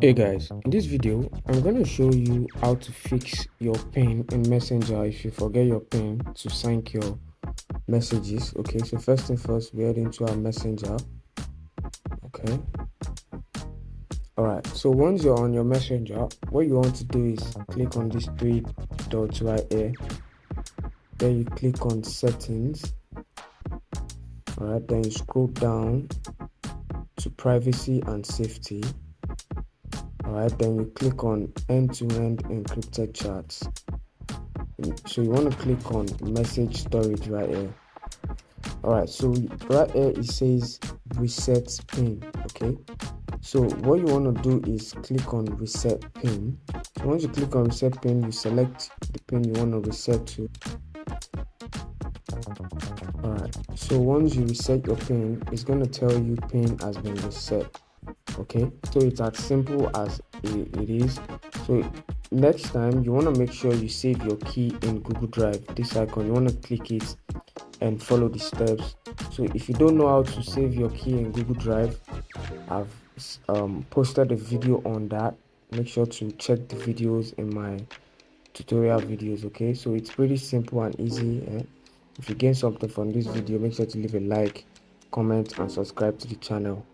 Hey guys, in this video, I'm going to show you how to fix your pin in Messenger if you forget your pin to sync your messages. Okay, so first thing first, we head into our Messenger. Okay, all right. So once you're on your Messenger, what you want to do is click on these three dots right here. Then you click on Settings. All right, then you scroll down to Privacy and Safety. All right, then you click on End-to-End Encrypted Chats. So you want to click on message storage right here. All right, so right here it says reset pin. Okay, so what you want to do is click on reset pin. So once you click on reset pin, you select the pin you want to reset to. All right, so once you reset your pin, it's going to tell you pin has been reset. Okay, so it's as simple as it is. So next time you want to make sure you save your key in Google Drive. This icon, you want to click it and follow the steps. So if you don't know how to save your key in Google Drive, I've posted a video on that. Make sure to check the videos in my tutorial videos. Okay, so it's pretty simple and easy. If you gain something from this video, make sure to leave a like, comment and subscribe to the channel.